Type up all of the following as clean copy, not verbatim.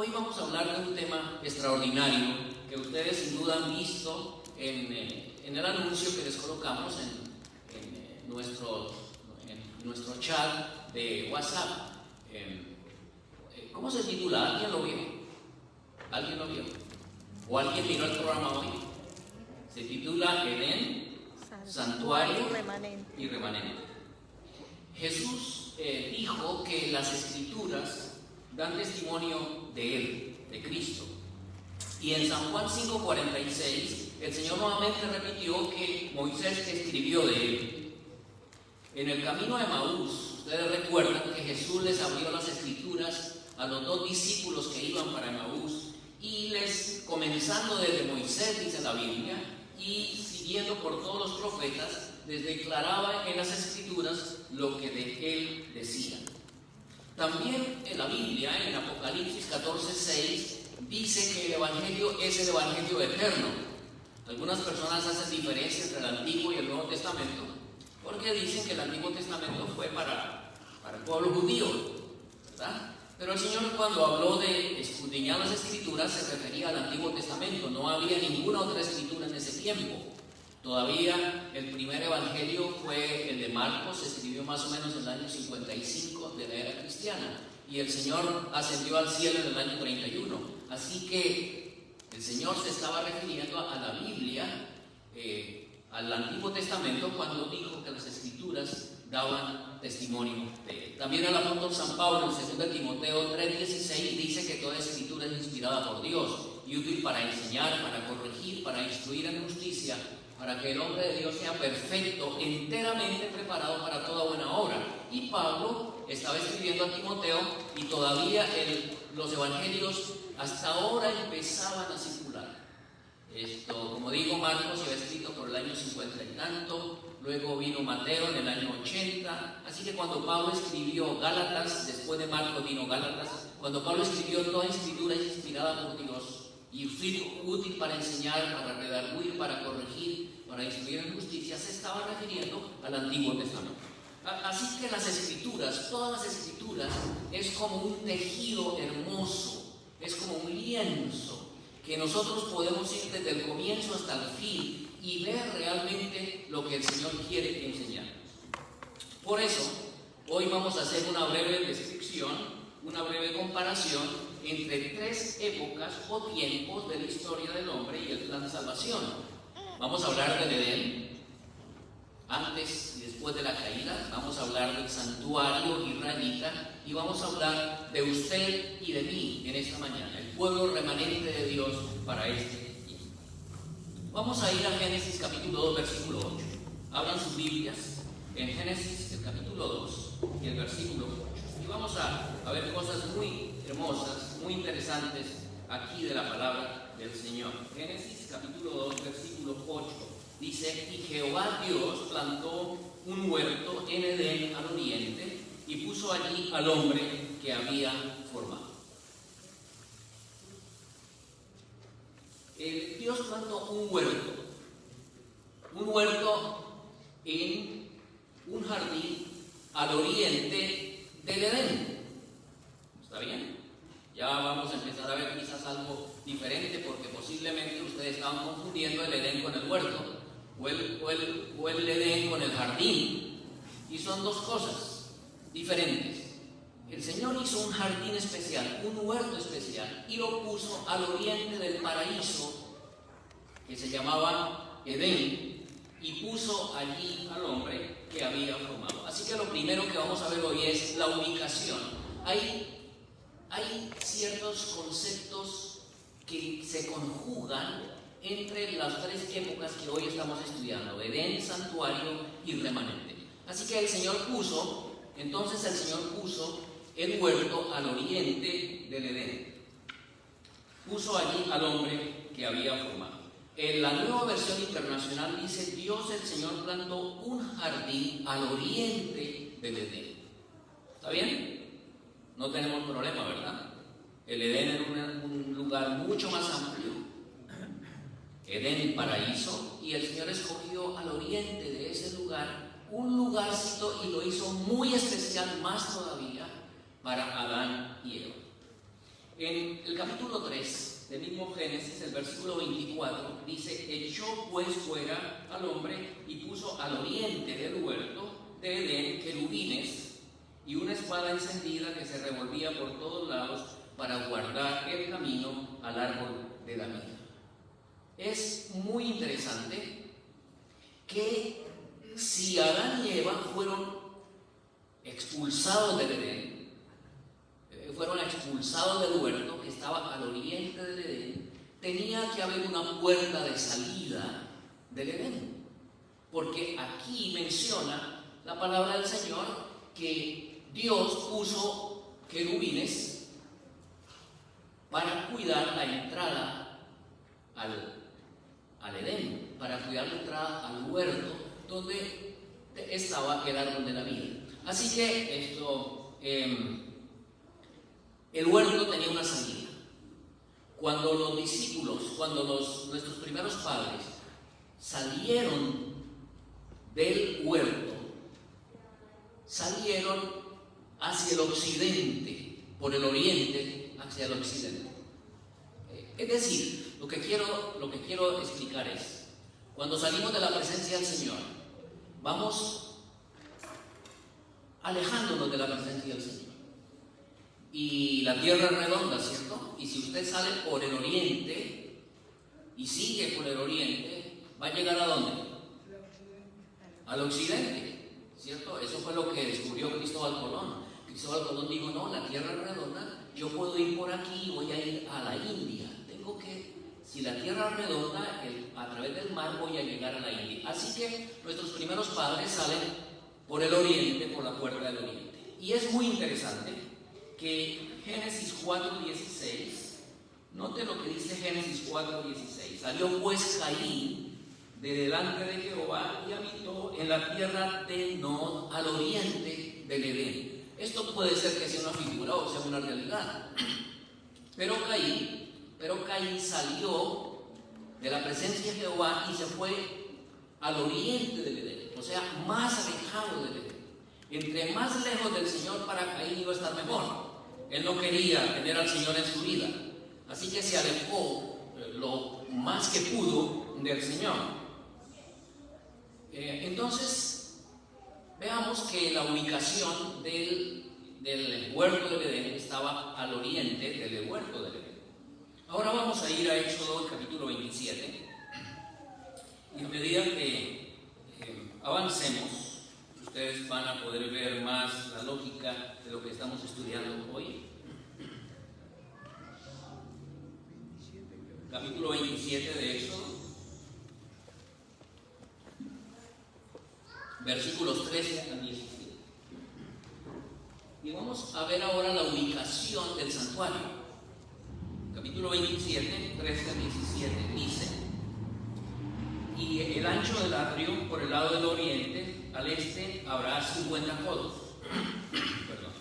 Hoy vamos a hablar de un tema extraordinario que ustedes sin duda han visto en el anuncio que les colocamos en nuestro chat de WhatsApp. ¿Cómo se titula? ¿Alguien lo vio? ¿Alguien lo vio? ¿O alguien miró el programa hoy? Se titula Edén, Santuario y Remanente. Jesús dijo que las Escrituras dan testimonio de Él, de Cristo. Y en San Juan 5:46, el Señor nuevamente repitió que Moisés escribió de Él. En el camino a Emaús, ustedes recuerdan que Jesús les abrió las Escrituras a los dos discípulos que iban para Emaús, y les, comenzando desde Moisés, dice la Biblia, y siguiendo por todos los profetas, les declaraba en las Escrituras lo que de Él decía. También en la Biblia, en Apocalipsis 14:6, dice que el Evangelio es el Evangelio eterno. Algunas personas hacen diferencia entre el Antiguo y el Nuevo Testamento, porque dicen que el Antiguo Testamento fue para el pueblo judío, ¿verdad? Pero el Señor, cuando habló de escudriñar las Escrituras, se refería al Antiguo Testamento. No había ninguna otra escritura en ese tiempo. Todavía el primer evangelio fue el de Marcos, se escribió más o menos en el año 55 de la era cristiana, y el Señor ascendió al cielo en el año 31. Así que el Señor se estaba refiriendo a la Biblia, al Antiguo Testamento, cuando dijo que las Escrituras daban testimonio de Él. También el apóstol San Pablo en 2 Timoteo 3:16 dice que toda Escritura es inspirada por Dios y útil para enseñar, para corregir, para instruir en justicia, para que el hombre de Dios sea perfecto, enteramente preparado para toda buena obra. Y Pablo estaba escribiendo a Timoteo, y todavía los evangelios hasta ahora empezaban a circular. Como digo, Marcos se había escrito por el año 50 y tanto, luego vino Mateo en el año 80, así que cuando Pablo escribió Gálatas, después de Marcos vino Gálatas, cuando Pablo escribió toda escritura es inspirada por Dios y útil para enseñar, para redarguir, para corregir, para instruir en justicia, se estaba refiriendo al Antiguo Testamento. Así que las Escrituras, todas las Escrituras, es como un tejido hermoso, es como un lienzo que nosotros podemos ir desde el comienzo hasta el fin y ver realmente lo que el Señor quiere enseñarnos. Por eso, hoy vamos a hacer una breve descripción, una breve comparación entre tres épocas o tiempos de la historia del hombre y el plan de salvación. Vamos a hablar del Edén, antes y después de la caída. Vamos a hablar del santuario israelita, y vamos a hablar de usted y de mí en esta mañana, el pueblo remanente de Dios para este tiempo. Vamos a ir a Génesis capítulo 2, versículo 8. Abran sus Biblias en Génesis el capítulo 2 y el versículo 8. Y vamos a ver cosas muy hermosas, muy interesantes aquí de la palabra del Señor. Génesis capítulo 2, versículo 8. Dice: y Jehová Dios plantó un huerto en Edén al oriente, y puso allí al hombre que había formado. Dios plantó un huerto en un jardín al oriente del Edén. ¿Está bien? Ya vamos a empezar a ver quizás algo diferente, porque posiblemente ustedes estaban confundiendo el Edén con el huerto, o el Edén con el jardín, y son dos cosas diferentes. El Señor hizo un jardín especial, un huerto especial, y lo puso al oriente del paraíso que se llamaba Edén, y puso allí al hombre que había formado. Así que lo primero que vamos a ver hoy es la ubicación. Hay ciertos conceptos que se conjugan entre las tres épocas que hoy estamos estudiando: Edén, santuario y remanente. Así que el Señor puso el huerto al oriente del Edén. Puso allí al hombre que había formado. En la Nueva Versión Internacional dice: Dios el Señor plantó un jardín al oriente del Edén. ¿Está bien? No tenemos problema, ¿verdad? El Edén era un lugar mucho más amplio, Edén, paraíso, y el Señor escogió al oriente de ese lugar un lugarcito y lo hizo muy especial, más todavía, para Adán y Eva. En el capítulo 3 del mismo Génesis, el versículo 24, dice: echó pues fuera al hombre y puso al oriente del huerto de Edén querubines y una espada encendida que se revolvía por todos lados para guardar el camino al árbol de la vida. Es muy interesante que si Adán y Eva fueron expulsados del Edén, fueron expulsados del huerto que estaba al oriente del Edén, tenía que haber una puerta de salida del Edén, porque aquí menciona la palabra del Señor que Dios puso querubines para cuidar la entrada al Edén, para cuidar la entrada al huerto donde estaba el árbol de la vida. Así que el huerto tenía una salida. Cuando los discípulos, nuestros primeros padres salieron del huerto, salieron hacia el occidente, por el oriente hacia el occidente. Es decir, lo que quiero explicar es, cuando salimos de la presencia del Señor, vamos alejándonos de la presencia del Señor. Y la tierra es redonda, ¿cierto? Y si usted sale por el oriente y sigue por el oriente, ¿va a llegar a dónde? Al occidente, ¿cierto? Eso fue lo que descubrió Cristóbal Colón. Cristóbal Colón dijo: no, la tierra es redonda, yo puedo ir por aquí y voy a ir a la India. Si la tierra es redonda, a través del mar voy a llegar a la India. Así que nuestros primeros padres salen por el oriente, por la puerta del oriente. Y es muy interesante que Génesis 4:16, note lo que dice Génesis 4:16: salió pues Caín de delante de Jehová y habitó en la tierra de Nod, al oriente del Edén. Esto puede ser que sea una figura o sea una realidad. Pero Caín salió de la presencia de Jehová y se fue al oriente del Edén, o sea, más alejado del Edén. Entre más lejos del Señor, para Caín iba a estar mejor. Él no quería tener al Señor en su vida, así que se alejó lo más que pudo del Señor. Entonces, veamos que la ubicación del huerto del Edén estaba al oriente del huerto del Edén. Ahora vamos a ir a Éxodo, capítulo 27, y a medida que avancemos, ustedes van a poder ver más la lógica de lo que estamos estudiando hoy. Capítulo 27 de Éxodo, versículos 13 al 17. Y vamos a ver ahora la ubicación del santuario. Capítulo 27, 13 al 17, dice: y el ancho del atrio por el lado del oriente, al este, habrá 50 codos. Perdón.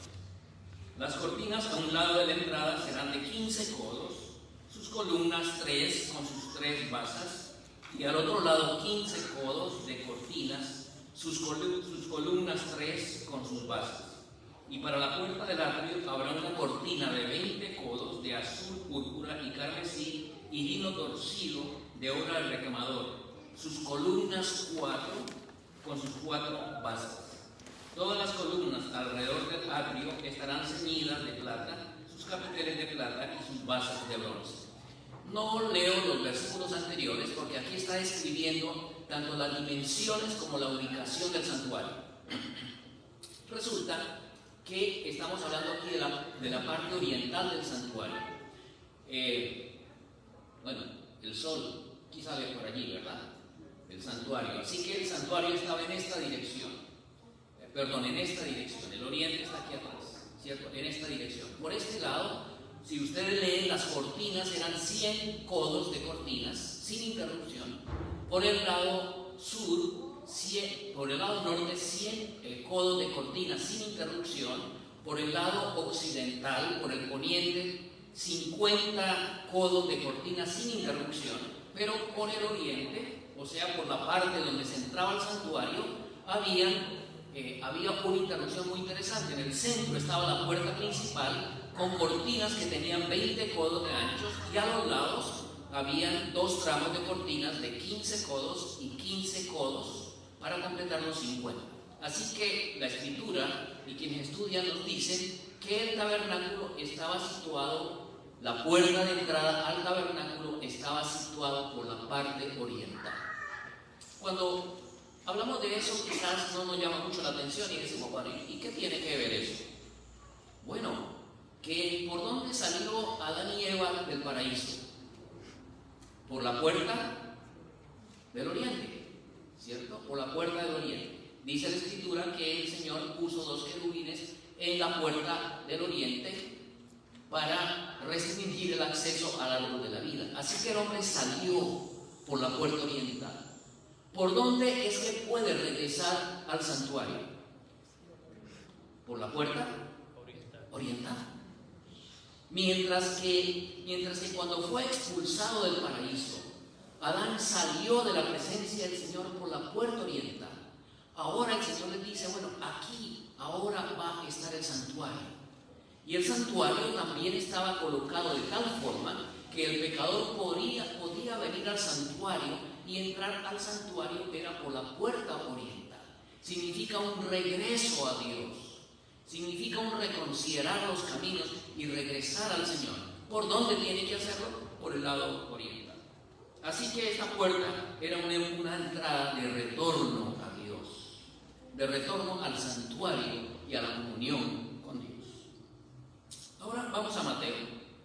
Las cortinas a un lado de la entrada serán de 15 codos, sus columnas 3 con sus 3 basas, y al otro lado 15 codos de cortinas, sus columnas 3 con sus basas. Y para la puerta del atrio habrá una cortina de 20 codos de azul, púrpura y carmesí y lino torcido de obra del recamador. Sus columnas 4 con sus 4 basas. Todas las columnas alrededor del atrio estarán ceñidas de plata, sus capiteles de plata y sus basas de bronce. No leo los versículos anteriores porque aquí está describiendo tanto las dimensiones como la ubicación del santuario. Resulta que estamos hablando aquí de la parte oriental del santuario. Bueno, el sol quizá ve por allí, ¿verdad? El santuario. Así que el santuario estaba en esta dirección. En esta dirección. El oriente está aquí atrás, ¿cierto? En esta dirección. Por este lado, si ustedes leen, las cortinas eran 100 codos de cortinas, sin interrupción. Por el lado sur, por el lado norte, 100 codos de cortinas sin interrupción. Por el lado occidental, por el poniente, 50 codos de cortinas sin interrupción. Pero por el oriente, o sea, por la parte donde se entraba al santuario, habían había una interrupción muy interesante. En el centro estaba la puerta principal con cortinas que tenían 20 codos de anchos, y a los lados habían 2 tramos de cortinas de 15 codos y 15 codos para completar los 50. Así que la Escritura y quienes estudian nos dicen que el tabernáculo estaba situado, la puerta de entrada al tabernáculo estaba situado por la parte oriental. Cuando hablamos de eso, quizás no nos llama mucho la atención y decimos, bueno, ¿y qué tiene que ver eso? Bueno, que ¿por dónde salió Adán y Eva del paraíso? Por la puerta del oriente, ¿cierto? Por la puerta del oriente. Dice la Escritura que el Señor puso 2 querubines en la puerta del oriente para restringir el acceso al árbol de la vida. Así que el hombre salió por la puerta oriental. ¿Por dónde es que puede regresar al santuario? Por la puerta oriental. Mientras que cuando fue expulsado del paraíso, Adán salió de la presencia del Señor por la puerta oriental. Ahora el Señor le dice, bueno, aquí ahora va a estar el santuario. Y el santuario también estaba colocado de tal forma que el pecador podía venir al santuario, y entrar al santuario era por la puerta oriental. Significa un regreso a Dios, significa un reconsiderar los caminos y regresar al Señor. ¿Por dónde tiene que hacerlo? Por el lado oriental. Así que esta puerta era una entrada de retorno a Dios, de retorno al santuario y a la comunión con Dios. Ahora vamos a Mateo,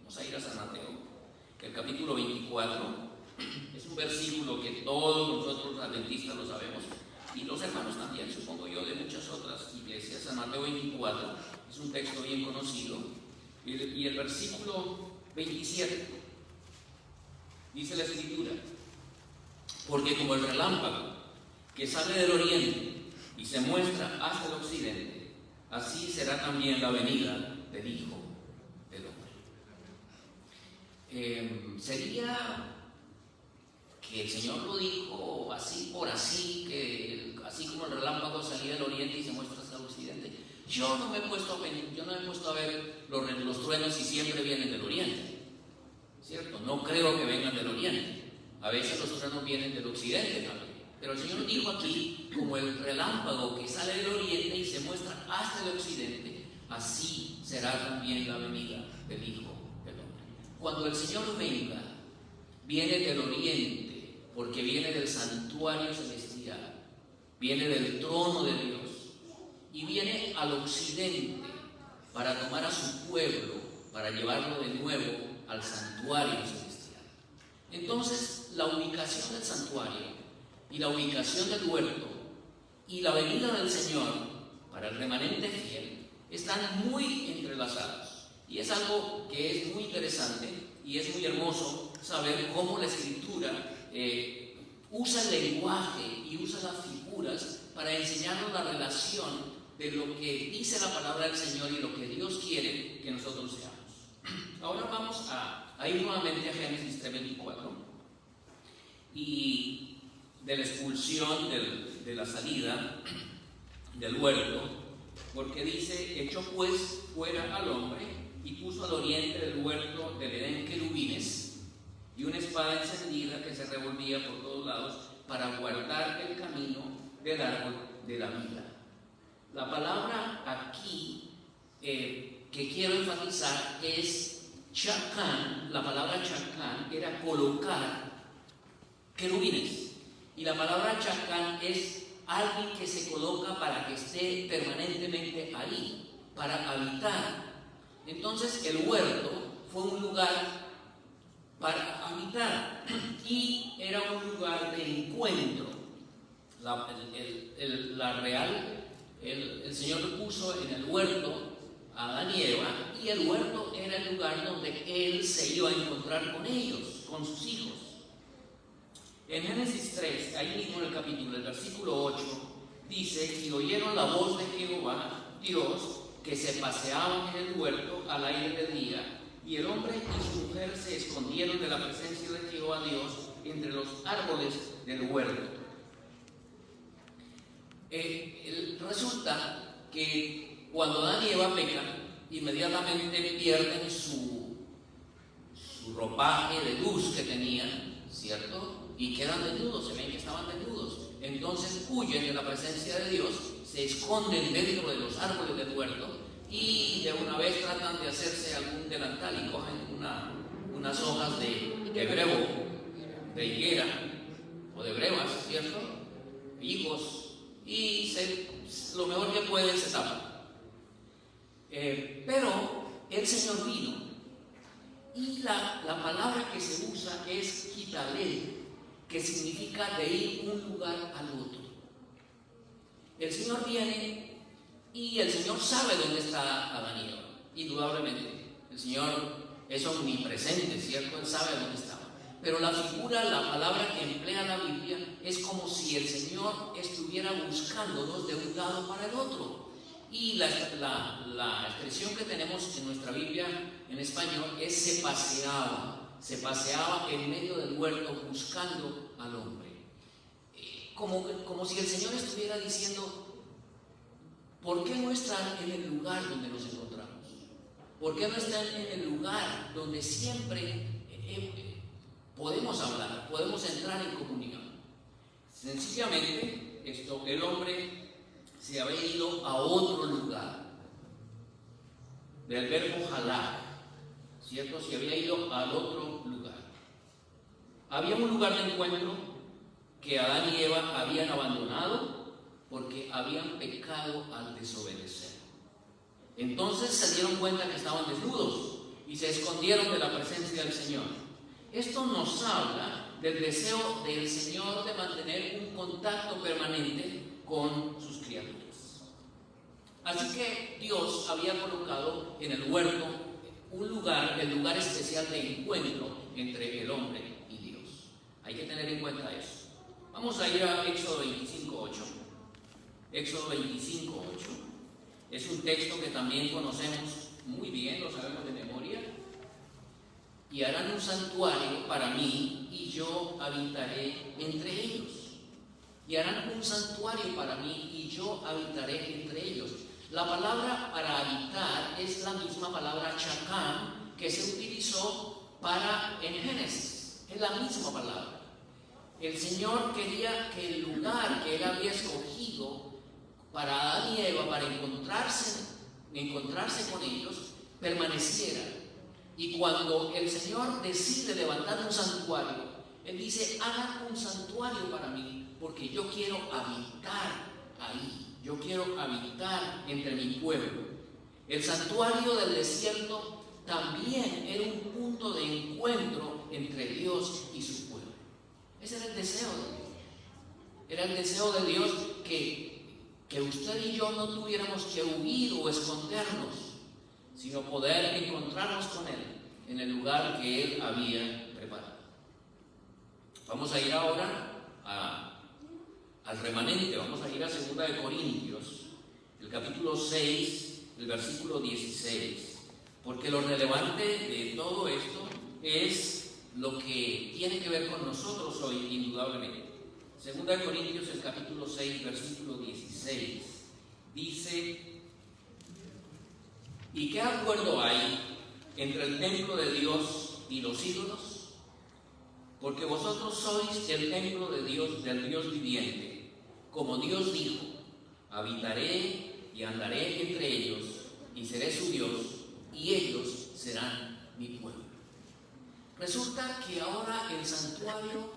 vamos a ir a San Mateo, el capítulo 24. Es un versículo que todos nosotros adventistas lo sabemos, y los hermanos también, supongo yo, de muchas otras iglesias. San Mateo 24 es un texto bien conocido, y el versículo 27 dice la Escritura: porque como el relámpago que sale del oriente y se muestra hasta el occidente, así será también la venida del Hijo del Hombre. Sería que el Señor lo dijo así por así, que así como el relámpago salía del oriente y se muestra hasta el occidente. Yo no me he puesto a ver los truenos si siempre vienen del oriente, ¿cierto? No creo que vengan del oriente. A veces los truenos vienen del occidente también. Pero el Señor dijo aquí, como el relámpago que sale del oriente y se muestra hasta el occidente, así será también la venida del Hijo del Hombre. Cuando el Señor venga, viene del oriente, porque viene del santuario celestial, viene del trono de Dios, y viene al occidente para tomar a su pueblo, para llevarlo de nuevo al santuario celestial. Entonces, la ubicación del santuario y la ubicación del huerto y la venida del Señor para el remanente fiel están muy entrelazados, y es algo que es muy interesante y es muy hermoso saber cómo la Escritura usa el lenguaje y usa las figuras para enseñarnos la relación de lo que dice la palabra del Señor y lo que Dios quiere que nosotros seamos. Ahora vamos a ir nuevamente a Génesis 3:24 y de la expulsión de la salida del huerto, porque dice: echó pues fuera al hombre y puso al oriente del huerto del Edén querubines y una espada encendida que se revolvía por todos lados para guardar el camino del árbol de la vida. La palabra aquí que quiero enfatizar es chacán. La palabra chacán era colocar querubines, y la palabra chacán es alguien que se coloca para que esté permanentemente ahí, para habitar. Entonces el huerto fue un lugar para habitar y era un lugar de encuentro. El Señor lo puso en el huerto a Adán y Eva, y el huerto era el lugar donde Él se iba a encontrar con ellos, con sus hijos. En Génesis 3, ahí mismo en el capítulo, el versículo 8, dice: y oyeron la voz de Jehová Dios que se paseaban en el huerto al aire del día, y el hombre y su mujer se escondieron de la presencia de Jehová Dios entre los árboles del huerto. Resulta que cuando Adán y Eva pecan, inmediatamente pierden su ropaje de luz que tenían, ¿cierto? Y quedan desnudos, se ven que estaban desnudos. Entonces huyen de la presencia de Dios, se esconden dentro de los árboles del huerto y de una vez tratan de hacerse algún delantal y cogen unas hojas de brego, de higuera o de brevas, ¿cierto? Higos, y lo mejor que pueden se tapan. Pero el Señor vino y la palabra que se usa es quitalé, que significa de ir de un lugar al otro. El Señor viene y el Señor sabe dónde está Adán y Eva, indudablemente. El Señor es omnipresente, ¿cierto? Él sabe dónde estaba. Pero la figura, la palabra que emplea la Biblia es como si el Señor estuviera buscándonos de un lado para el otro. Y la expresión que tenemos en nuestra Biblia en español es se paseaba en medio del huerto buscando al hombre. Como si el Señor estuviera diciendo, ¿por qué no están en el lugar donde nos encontramos? ¿Por qué no están en el lugar donde siempre podemos hablar, podemos entrar en comunión? Sencillamente, el hombre se había ido a otro lugar, del verbo jalar, ¿cierto? Se había ido al otro lugar. Había un lugar de encuentro que Adán y Eva habían abandonado porque habían pecado al desobedecer. Entonces se dieron cuenta que estaban desnudos y se escondieron de la presencia del Señor. Esto nos habla del deseo del Señor de mantener un contacto permanente con sus criaturas. Así que Dios había colocado en el huerto el lugar especial de encuentro entre el hombre y Dios. Hay que tener en cuenta eso. Vamos a ir a Éxodo 25:8. Éxodo 25:8 es un texto que también conocemos muy bien, lo sabemos de memoria. Y harán un santuario para mí y yo habitaré entre ellos. Y harán un santuario para mí y yo habitaré entre ellos. La palabra para habitar es la misma palabra chacán que se utilizó en Génesis. Es la misma palabra. El Señor quería que el lugar que Él había escogido para Adán y Eva, para encontrarse con ellos, permaneciera. Y cuando el Señor decide levantar un santuario, Él dice, hagan un santuario para mí, porque yo quiero habitar ahí. Yo quiero habitar entre mi pueblo. El santuario del desierto también era un punto de encuentro entre Dios y su pueblo. Ese era el deseo de Dios. Era el deseo de Dios que usted y yo no tuviéramos que huir o escondernos, sino poder encontrarnos con Él en el lugar que Él había preparado. Vamos a ir ahora al remanente, vamos a ir a 2 de Corintios, el capítulo 6, el versículo 16, porque lo relevante de todo esto es lo que tiene que ver con nosotros hoy, indudablemente. 2 de Corintios, el capítulo 6, versículo 16, dice: ¿y qué acuerdo hay entre el templo de Dios y los ídolos? Porque vosotros sois el templo de Dios, del Dios viviente. Como Dios dijo, habitaré y andaré entre ellos, y seré su Dios, y ellos serán mi pueblo. Resulta que ahora el santuario,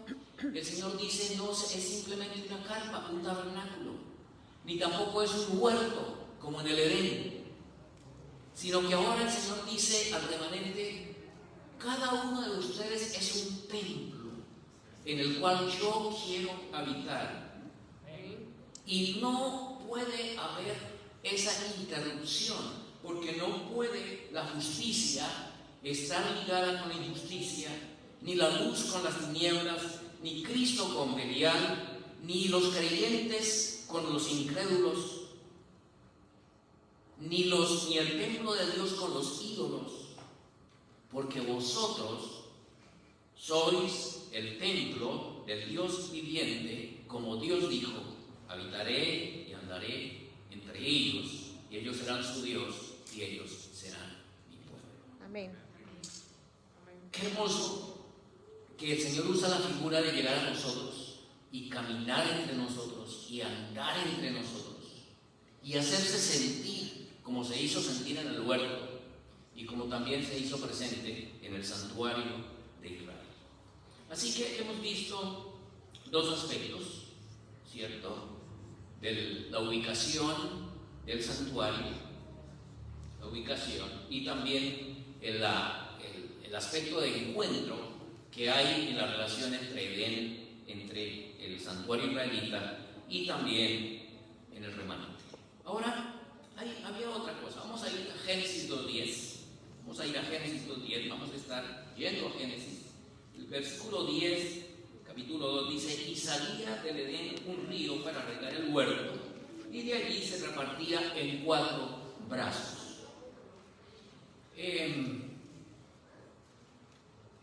el Señor dice, no es simplemente una carpa, un tabernáculo, ni tampoco es un huerto, como en el Edén, sino que ahora el Señor dice al remanente, cada uno de ustedes es un templo en el cual yo quiero habitar. Y no puede haber esa interrupción, porque no puede la justicia estar ligada con la injusticia, ni la luz con las tinieblas, ni Cristo con Belial, ni los creyentes con los incrédulos, ni el templo de Dios con los ídolos, porque vosotros sois el templo del Dios viviente, como Dios dijo, habitaré y andaré entre ellos, y ellos serán su Dios, y ellos serán mi pueblo. Amén. Qué hermoso que el Señor usa la figura de llegar a nosotros y caminar entre nosotros y andar entre nosotros y hacerse sentir como se hizo sentir en el huerto y como también se hizo presente en el santuario de Israel. Así que hemos visto dos aspectos, ¿cierto? De la ubicación del santuario, la ubicación, y también el aspecto de encuentro que hay en la relación entre Edén, entre el santuario israelita y también en el remanente. Ahora, había otra cosa. Vamos a ir a Génesis 2:10. Vamos a ir a Génesis 2:10. Vamos a estar yendo a Génesis. El versículo 10, capítulo 2, dice: y salía del Edén un río para regar el huerto, y de allí se repartía en 4 brazos.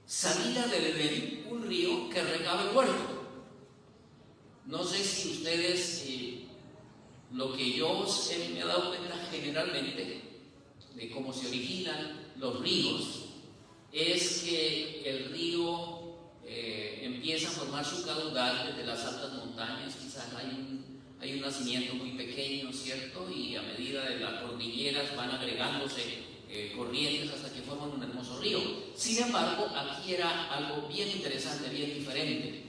Salía del Edén un río que regaba el huerto. No sé si ustedes, lo que yo me he dado cuenta generalmente de cómo se originan los ríos, es que el río empieza a formar su caudal desde las altas montañas. Quizás hay un nacimiento muy pequeño, ¿cierto? Y a medida de las cordilleras van agregándose corrientes hasta que forman un hermoso río. Sin embargo, aquí era algo bien interesante, bien diferente.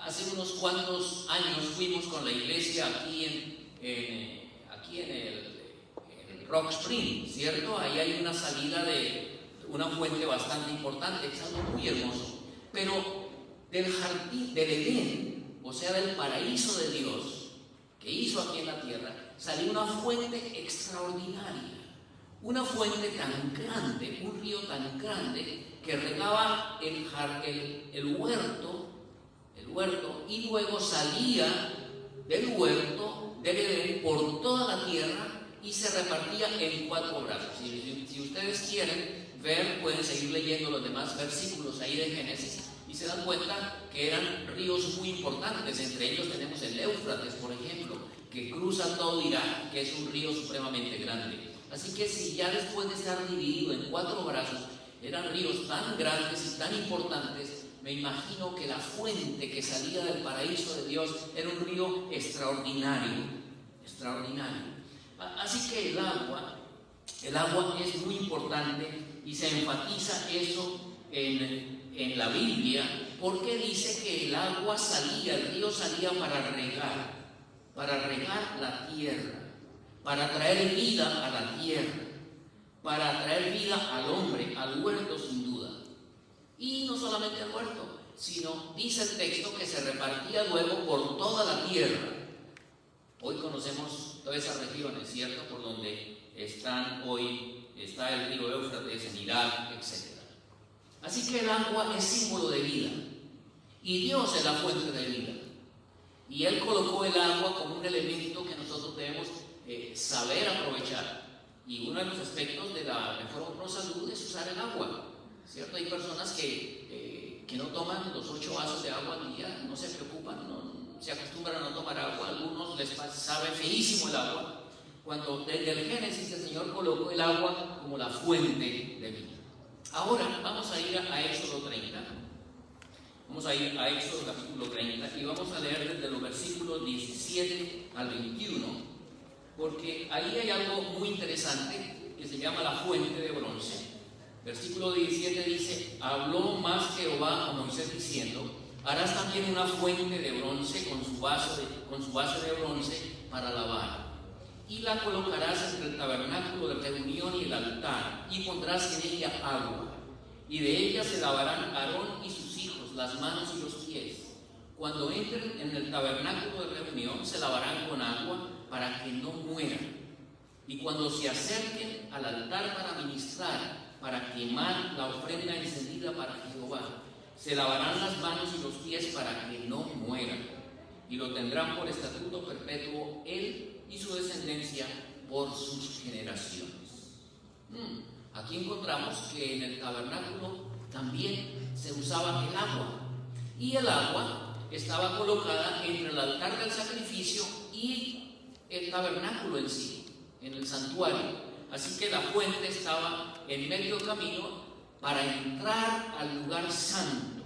Hace unos cuantos años fuimos con la iglesia aquí en el Rock Spring, ¿cierto? Ahí hay una salida de una fuente bastante importante, es algo muy hermoso. Pero del jardín, del Edén, o sea, del paraíso de Dios que hizo aquí en la tierra, salió una fuente extraordinaria. Una fuente tan grande, un río tan grande, que regaba el huerto, y luego salía del huerto del Edén por toda la tierra y se repartía en 4 brazos. Si ustedes quieren ver, pueden seguir leyendo los demás versículos ahí de Génesis y se dan cuenta que eran ríos muy importantes. Entre ellos tenemos el Éufrates, por ejemplo, que cruza todo Irak, que es un río supremamente grande. Así que si ya después de estar dividido en 4 brazos, eran ríos tan grandes y tan importantes, me imagino que la fuente que salía del paraíso de Dios era un río extraordinario, extraordinario. Así que el agua es muy importante y se enfatiza eso en la Biblia, porque dice que el agua salía, el río salía para regar la tierra, para traer vida a la tierra, para traer vida al hombre, al huerto sin duda. Y no solamente al huerto, sino dice el texto que se repartía luego por toda la tierra. Hoy conocemos todas esas regiones, ¿cierto? Por donde está el río Éufrates en Irak, etc. Así que el agua es símbolo de vida y Dios es la fuente de vida. Y Él colocó el agua como un elemento que nosotros debemos saber aprovechar. Y uno de los aspectos de la Reforma Pro Salud es usar el agua, ¿cierto? Hay personas que no toman los 8 vasos de agua al día, no se preocupan, no se acostumbran a no tomar agua. A algunos les sabe feísimo el agua, cuando desde el Génesis el Señor colocó el agua como la fuente de vida. Ahora vamos a ir a Éxodo 30. Vamos a ir a Éxodo capítulo 30 y vamos a leer desde los versículos 17 al 21, porque ahí hay algo muy interesante que se llama la fuente de bronce. Versículo 17 dice: habló más Jehová a Moisés diciendo: harás también una fuente de bronce con su base de bronce para lavar, y la colocarás entre el tabernáculo de reunión y el altar, y pondrás en ella agua, y de ella se lavarán Aarón y sus hijos las manos y los pies. Cuando entren en el tabernáculo de reunión se lavarán con agua para que no mueran, y cuando se acerquen al altar para ministrar, para quemar la ofrenda encendida para Jehová, se lavarán las manos y los pies para que no mueran, y lo tendrán por estatuto perpetuo él y su descendencia por sus generaciones. Aquí encontramos que en el tabernáculo también se usaba el agua, y el agua estaba colocada entre el altar del sacrificio y el tabernáculo en sí, en el santuario. Así que la fuente estaba en medio camino para entrar al lugar santo.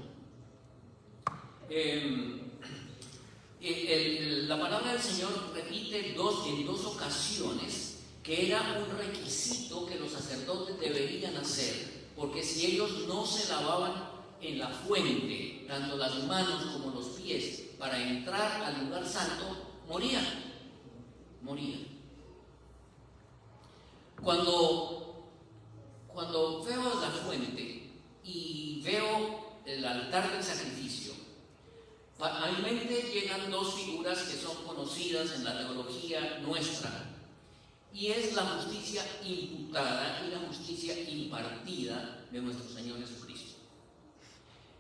La palabra del Señor repite en dos ocasiones que era un requisito que los sacerdotes deberían hacer, porque si ellos no se lavaban en la fuente, tanto las manos como los pies, para entrar al lugar santo, morían. Cuando veo la fuente y veo el altar del sacrificio, a mi mente llegan dos figuras que son conocidas en la teología nuestra, y es la justicia imputada y la justicia impartida de nuestro Señor Jesucristo.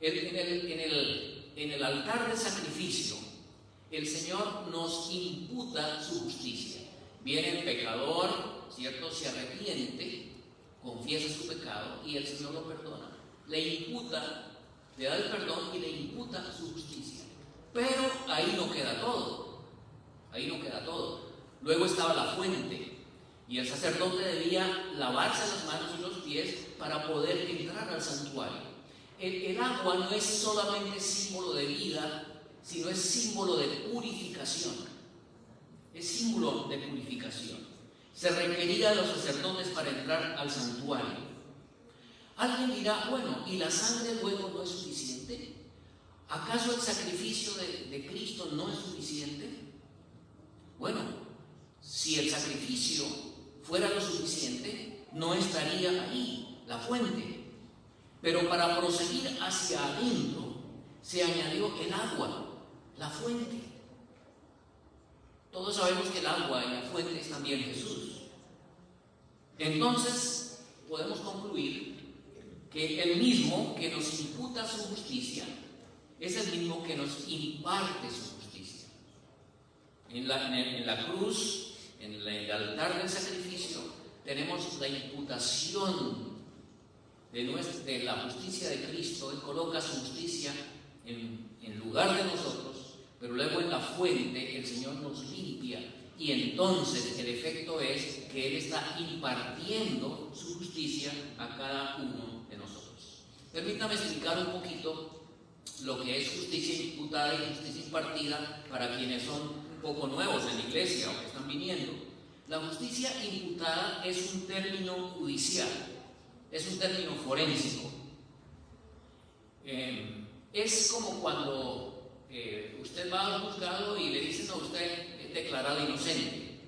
En el altar del sacrificio, el Señor nos imputa su justicia. Viene el pecador, ¿cierto? Se arrepiente, confiesa su pecado y el Señor lo perdona. Le da el perdón y le imputa su justicia. Pero ahí no queda todo. Luego estaba la fuente y el sacerdote debía lavarse las manos y los pies para poder entrar al santuario. El agua no es solamente símbolo de vida, sino es símbolo de purificación. Se requería a los sacerdotes para entrar al santuario. Alguien dirá, bueno, ¿y la sangre luego no es suficiente? ¿Acaso el sacrificio de Cristo no es suficiente? Bueno, si el sacrificio fuera lo suficiente, no estaría ahí la fuente. Pero para proseguir hacia adentro, se añadió el agua, la fuente. Todos sabemos que el agua y la fuente es también Jesús. Entonces, podemos concluir que el mismo que nos imputa su justicia es el mismo que nos imparte su justicia. En la cruz, en el altar del sacrificio, tenemos la imputación de la justicia de Cristo. Él coloca su justicia en lugar de nosotros, pero luego en la fuente el Señor nos limpia y entonces el efecto es que Él está impartiendo su justicia a cada uno de nosotros. Permítame explicar un poquito lo que es justicia imputada y justicia impartida para quienes son un poco nuevos en la iglesia o que están viniendo. La justicia imputada es un término judicial, es un término forénsico. Es como cuando usted va al juzgado y le dicen a usted es declarado inocente.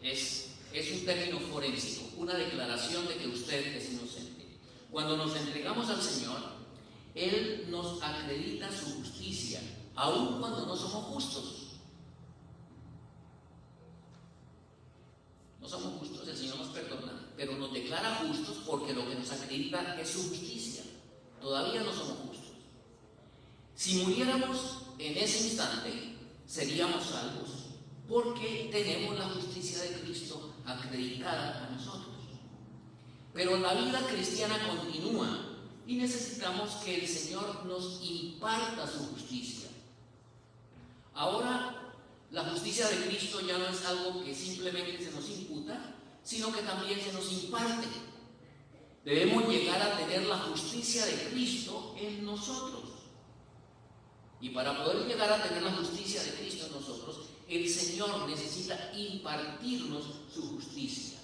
Es un término forénsico, una declaración de que usted es inocente. Cuando nos entregamos al Señor, Él nos acredita su justicia, aun cuando no somos justos. No somos justos, el Señor nos perdona, pero nos declara justos porque lo que nos acredita es su justicia. Todavía no somos justos. Si muriéramos en ese instante, seríamos salvos porque tenemos la justicia de Cristo acreditada a nosotros. Pero la vida cristiana continúa y necesitamos que el Señor nos imparta su justicia. Ahora, la justicia de Cristo ya no es algo que simplemente se nos imputa, sino que también se nos imparte. Debemos llegar a tener la justicia de Cristo en nosotros. Y para poder llegar a tener la justicia de Cristo en nosotros, el Señor necesita impartirnos su justicia.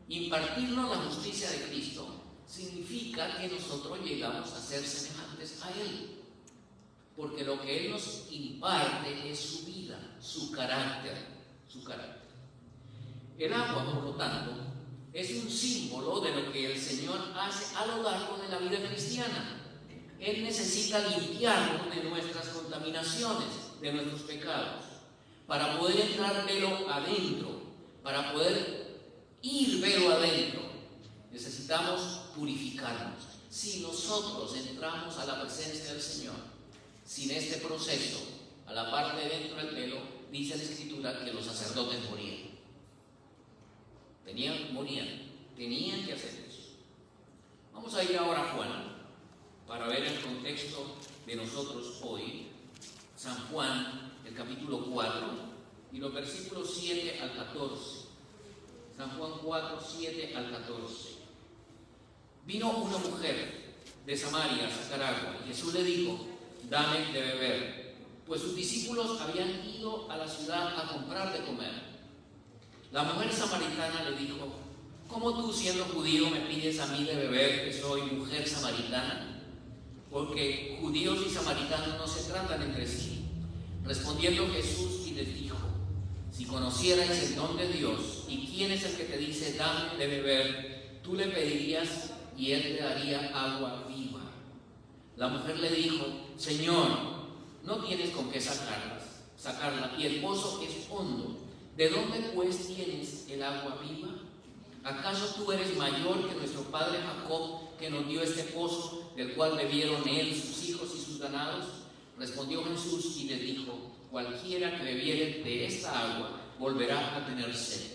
Impartirnos la justicia de Cristo significa que nosotros llegamos a ser semejantes a Él. Porque lo que Él nos imparte es su vida, su carácter. El agua, por lo tanto, es un símbolo de lo que el Señor hace a lo largo de la vida cristiana. Él necesita limpiarnos de nuestras contaminaciones, de nuestros pecados, para poder entrar velo adentro, para poder ir velo adentro. Necesitamos purificarnos. Si nosotros entramos a la presencia del Señor sin este proceso, a la parte de dentro del velo, dice la Escritura que los sacerdotes morían. Tenían que hacer eso. Vamos a ir ahora a Juan para ver el contexto de nosotros hoy. San Juan el capítulo 4 y los versículos 7 al 14. San Juan 4, 7 al 14. Vino una mujer de Samaria a sacar agua y Jesús le dijo: dame de beber, pues sus discípulos habían ido a la ciudad a comprar de comer. La mujer samaritana le dijo: ¿cómo tú, siendo judío, me pides a mí de beber, que soy mujer samaritana? Porque judíos y samaritanos no se tratan entre sí. Respondiendo Jesús y les dijo: si conocierais el don de Dios y quién es el que te dice dame de beber, tú le pedirías y él te daría agua viva. La mujer le dijo: Señor, no tienes con qué sacarla y el pozo es hondo. ¿De dónde pues tienes el agua viva? ¿Acaso tú eres mayor que nuestro padre Jacob, que nos dio este pozo, del cual bebieron él, sus hijos y sus ganados? Respondió Jesús y les dijo: cualquiera que bebiere de esta agua volverá a tener sed,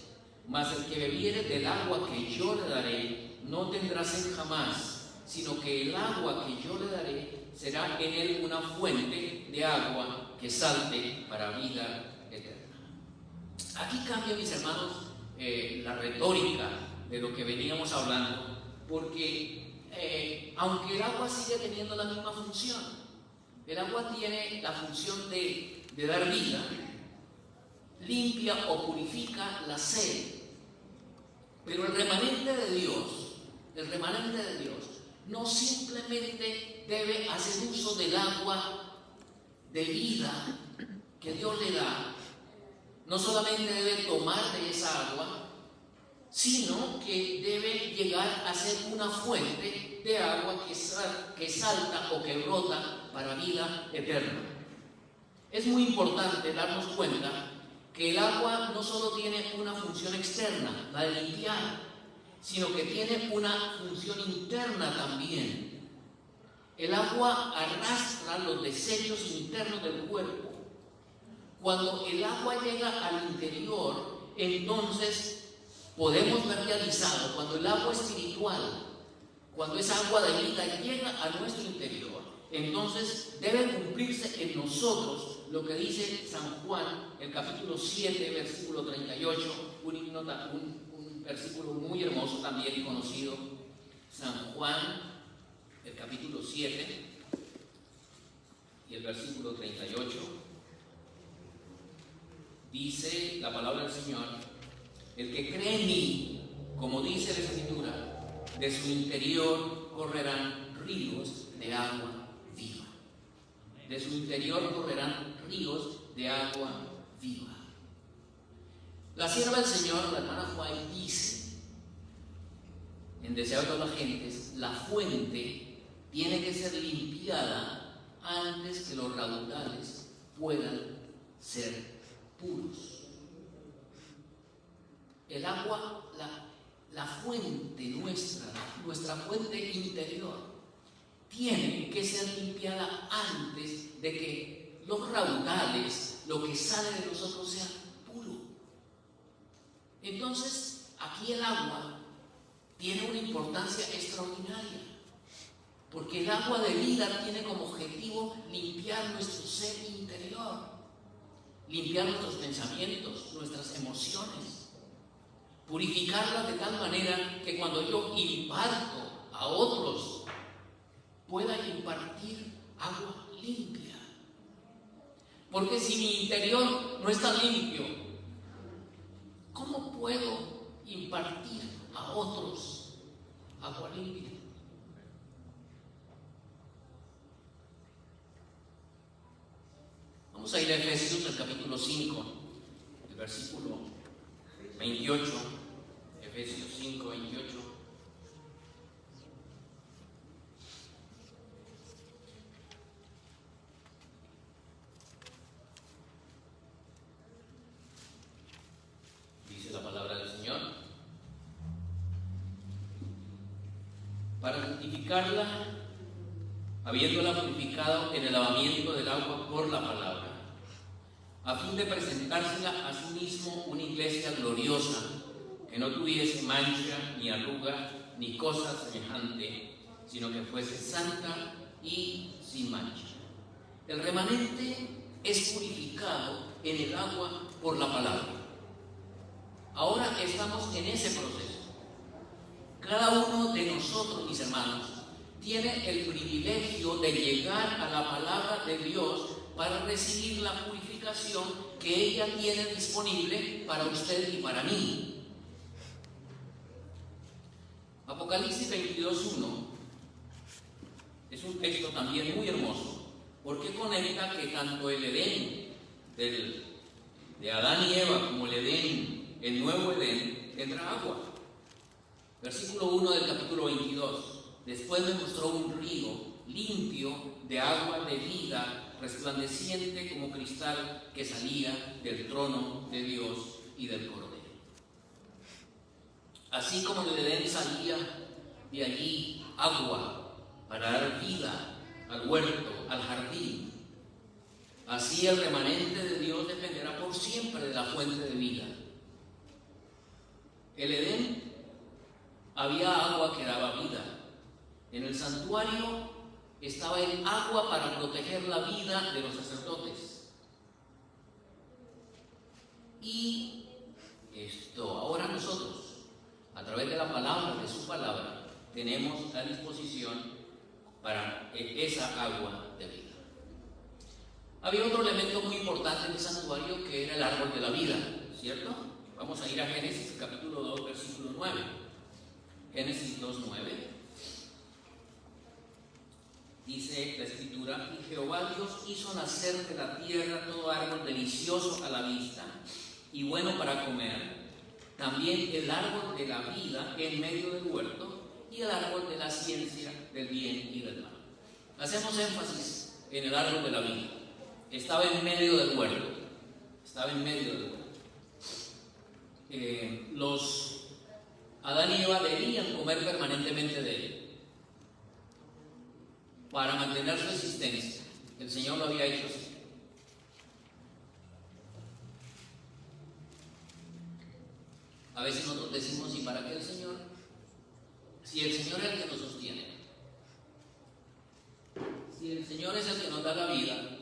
mas el que bebiere del agua que yo le daré no tendrá sed jamás, sino que el agua que yo le daré será en él una fuente de agua que salte para vida eterna. Aquí cambia, mis hermanos, la retórica de lo que veníamos hablando, porque aunque el agua sigue teniendo la misma función, el agua tiene la función de dar vida, limpia o purifica la sed, pero el remanente de Dios no simplemente debe hacer uso del agua de vida que Dios le da, no solamente debe tomar de esa agua, sino que debe llegar a ser una fuente de agua que salta o que brota para vida eterna. Es muy importante darnos cuenta que el agua no solo tiene una función externa, la de limpiar, sino que tiene una función interna también. El agua arrastra los desechos internos del cuerpo. Cuando el agua llega al interior, entonces podemos ver realizado, cuando el agua espiritual, cuando esa agua de vida llega a nuestro interior, entonces debe cumplirse en nosotros lo que dice San Juan, el capítulo 7, versículo 38, un versículo muy hermoso también y conocido. San Juan, el capítulo 7 y el versículo 38, dice la palabra del Señor: el que cree en mí, como dice la Escritura, de su interior correrán ríos de agua viva. De su interior correrán ríos de agua viva. La sierva del Señor, la hermana Juárez, dice en Deseo de todas las Gentes: la fuente tiene que ser limpiada antes que los raudales puedan ser puros. El agua, la fuente nuestra fuente interior, tiene que ser limpiada antes de que los raudales, lo que sale de nosotros, sea puro. Entonces, aquí el agua tiene una importancia extraordinaria, porque el agua de vida tiene como objetivo limpiar nuestro ser interior, limpiar nuestros pensamientos, nuestras emociones, purificarlas de tal manera que cuando yo imparto a otros, pueda impartir agua limpia. Porque si mi interior no está limpio, ¿cómo puedo impartir a otros agua limpia? Vamos a ir a Efesios, el capítulo 5, el versículo 28. Efesios 5, 28. Dice la palabra del Señor: para santificarla, habiéndola purificado en el lavamiento del agua por la palabra, a fin de presentársela a sí mismo una iglesia gloriosa, que no tuviese mancha, ni arruga, ni cosa semejante, sino que fuese santa y sin mancha. El remanente es purificado en el agua por la palabra. Ahora estamos en ese proceso. Cada uno de nosotros, mis hermanos, tiene el privilegio de llegar a la palabra de Dios para recibir la purificación que ella tiene disponible para usted y para mí. Apocalipsis 22:1 es un texto también muy hermoso, porque conecta que tanto el Edén de Adán y Eva como el Edén, el nuevo Edén, tendrá agua. Versículo 1 del capítulo 22. Después me mostró un río limpio de agua de vida, resplandeciente como cristal, que salía del trono de Dios y del Cordero. Así como en el Edén salía de allí agua para dar vida al huerto, al jardín, así el remanente de Dios dependerá por siempre de la fuente de vida. El Edén había agua que daba vida. En el santuario estaba el agua para proteger la vida de los sacerdotes. Y ahora nosotros, a través de la palabra, de su palabra, tenemos a disposición para esa agua de vida. Había otro elemento muy importante en el santuario, que era el árbol de la vida, ¿cierto? Vamos a ir a Génesis capítulo 2, versículo 9. Génesis 2:9. Dice la escritura: y Jehová Dios hizo nacer de la tierra todo árbol delicioso a la vista y bueno para comer, también el árbol de la vida en medio del huerto y el árbol de la ciencia del bien y del mal. Hacemos énfasis en el árbol de la vida. Estaba en medio del huerto. Los Adán y Eva debían comer permanentemente de él para mantener su existencia. El Señor lo había hecho así. A veces nosotros decimos: ¿y para qué el Señor? Si el Señor es el que nos sostiene, si el Señor es el que nos da la vida,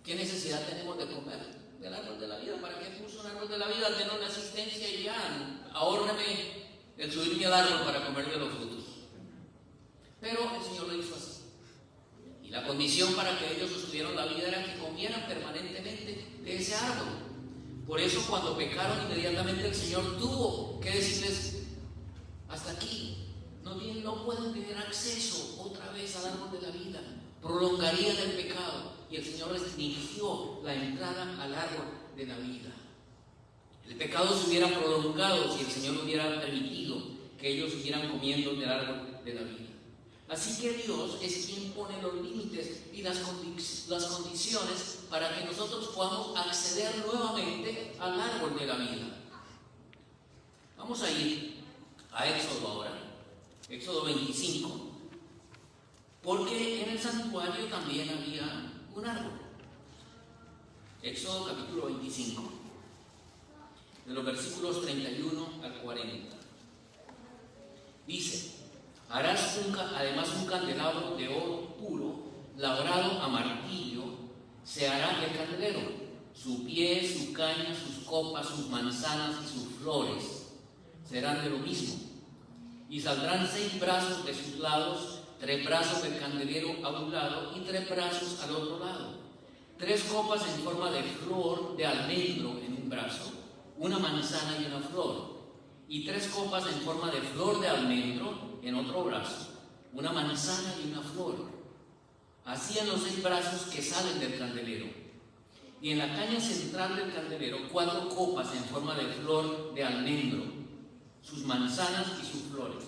¿qué necesidad tenemos de comer del árbol de la vida? ¿Para qué puso un árbol de la vida? Denos la asistencia y ya, ahórrame el subirme al árbol para comer de los frutos. Pero el Señor lo hizo así. Y la condición para que ellos sostuvieran la vida era que comieran permanentemente de ese árbol. Por eso, cuando pecaron, inmediatamente el Señor tuvo que decirles: hasta aquí, no pueden tener acceso otra vez al árbol de la vida. Prolongarían el pecado, y el Señor restringió la entrada al árbol de la vida. El pecado se hubiera prolongado si el Señor hubiera permitido que ellos siguieran comiendo del árbol de la vida. Así que Dios es quien pone los límites y las condiciones para que nosotros podamos acceder nuevamente al árbol de la vida. Vamos a ir a Éxodo ahora, Éxodo 25, porque en el santuario también había un árbol. Éxodo capítulo 25, de los versículos 31 al 40. Dice: harás además un candelabro de oro puro, labrado a martillo, se hará el candelero, su pie, su caña, sus copas, sus manzanas y sus flores serán de lo mismo. Y saldrán 6 brazos de sus lados, 3 brazos del candelero a un lado y 3 brazos al otro lado. 3 copas en forma de flor de almendro en un brazo, una manzana y una flor. Y 3 copas en forma de flor de almendro en otro brazo, una manzana y una flor. Así en los 6 brazos que salen del candelero. Y en la caña central del candelero 4 copas en forma de flor de almendro, sus manzanas y sus flores.